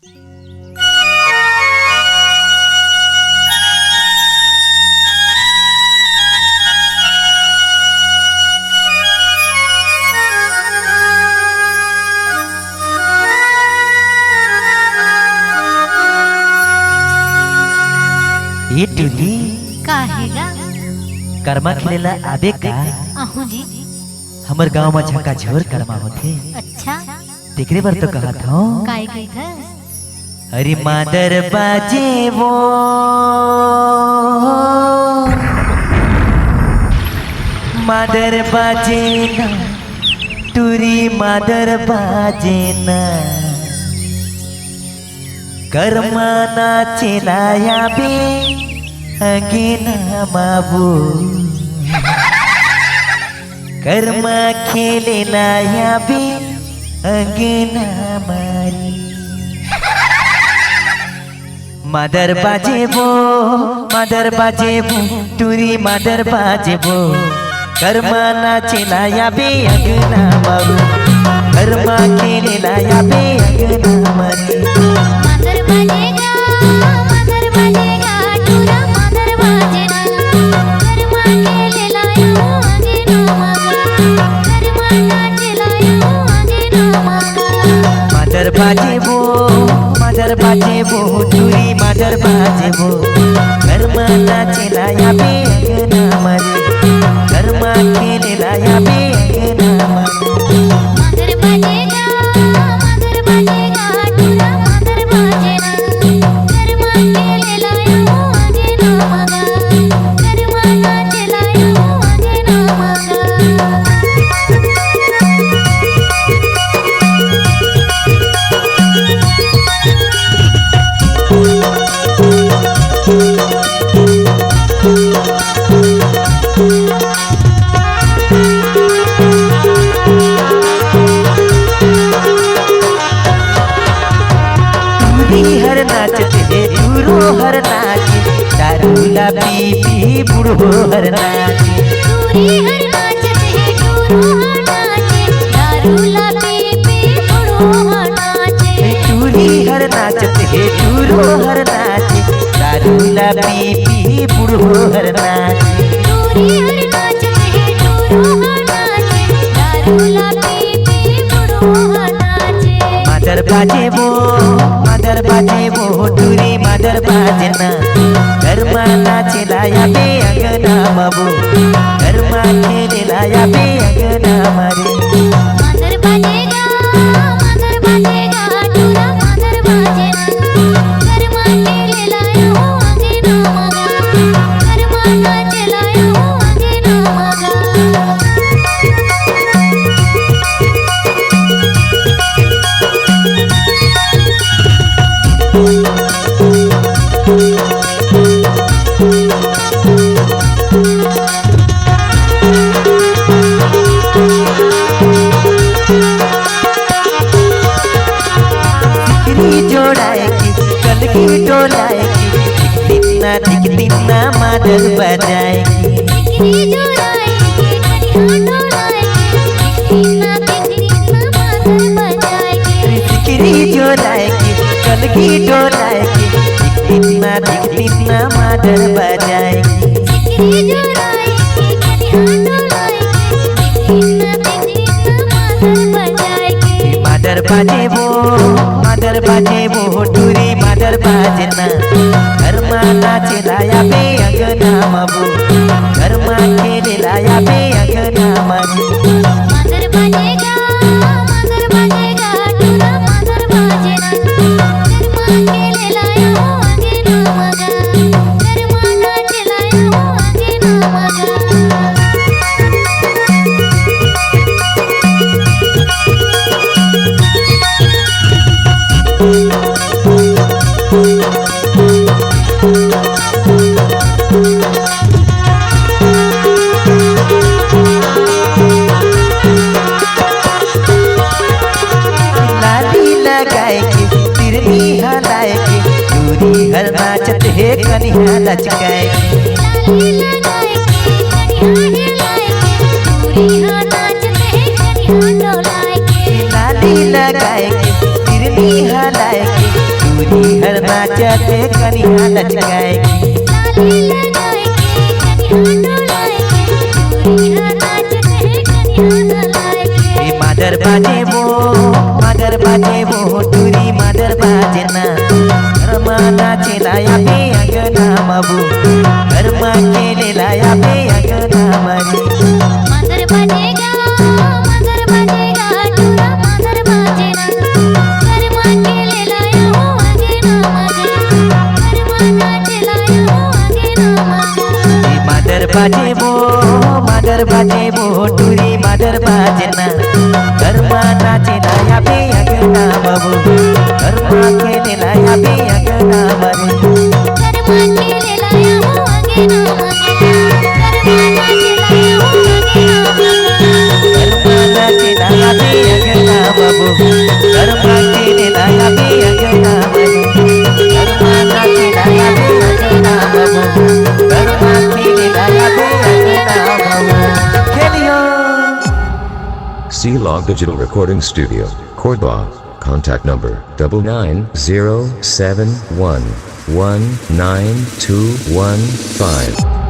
ये टूली काहेगा कर्मा खेलेला आबे का? अहू जी। हमर गांव में झका झोर कर्मा होथे। अच्छा तेकरे बार तो कहा था काय कही था? अरे मादर बाजे वो मादर बाजे ना तुरी मादर बाजे ना कर्मा नाचेलाया बे अगेना माबू कर्मा खेलेलाया बे अगेना मारी मादर बाजेबो तुरी मादर बाजेबो कर्मा नाचेलाया बे अगेना माबू कर्मा खेलेलाया बे अगेना मारी मादर बाजेगा टूरा मादर बाजेना कर्मा खेलेलाया आगे ना मगा कर्मा नाचेलाया आगे ना मगा मादर बाजेबो तुरी मादर बाजेबो कर्मा नाचेलाया बे अगेना मारी कर्मा खेलेलाया बे अगेना मारी मादर बाजेगा टूरा मादर बाजेना कर्मा खेलेलाया आगे ना मगा कर्मा नाचेलाया आगे ना मगा हर नाचते हे दूरो हर नाचे दारूला पी पी बूढ़ो हर नाचे टूरी हर नाचते है टूरो हर नाचे दारूला पी पी बूढ़ो हर नाचे टूरी हर नाचते हे दूरो हर नाचे दारूला पी पी बूढ़ो हर नाचे टूरी हर नाचते है टूरो हर नाचे दारूला पी पी बूढ़ो हर नाचे मादर बाजेबो टूरी मादर बाजना कर्मा नाचेलाया बे अगना माबू कर्मा खेलेलाया बे अगना मारी मादर बाजेगा टूरा मादर बाजेना कर्मा खेलेलाया आगे ना मगा कर्मा नाचेलाया आगे ना मगा दिखना मादर बजाएगी दिखनी जोड़ाएगी कनिया डोलाएगी दिखना मादर बजाएगी सिकरी जोड़ाएगी कलगी डोलाएगी दिखना मादर बजाएगी दिखनी जोड़ाएगी कनिया डोलाएगी दिखना मादर बजाएगी मादर बाजेबो टूरी मादर बाजना कर्मा नाचेलाया बे अगना माबू कर्मा खेलेलाया बे अगना मारी मादर बाजेगा टूरा मादर बाजेना कर्मा खेलेलाया आगे ना मगा कर्मा नाचेलाया आगे ना मगा नाचत हे कनिया लचकाएगी लाली लगाएगी कनिया हिलाएगी टूरी हाँ नाचते है कनिया डोलाएगी लाली लगाएगी तिरनी हलाएगी हर नाचते कनिया लचकाए की लाली लगाए के कनिया डोलाए के दूरी हर नाचते कनिया डोलाए के मादर बाजे वो टूरी मादर बाजे ना घरमा नाचे लाया पे अंगना माबू घरमा खेले लाया पे अंगना मारी मादर बाजेगा टूरा मादर बाजेना घरमा खेले लाया हो आगे ना मागे घरमा नाचे लाया हो आगे ना मागे मादर बाजे वो टूरी मादर बाजे ना घरमा नाचे लाया पे अंगना माबू घरमा खेले लाया पे अंगना मारी घरमा खेले लाया हो आगे ना मागे घरमा नाचे लाया हो आगे ना मागे घरमा खेले लाया पे अंगना बाबू घरमा नाचे लाया पे अंगना बाबू घरमा खेले लाया पे अंगना बाबू खेलियो C-Log Digital Recording Studio, Cordoba. Contact number 99071192115.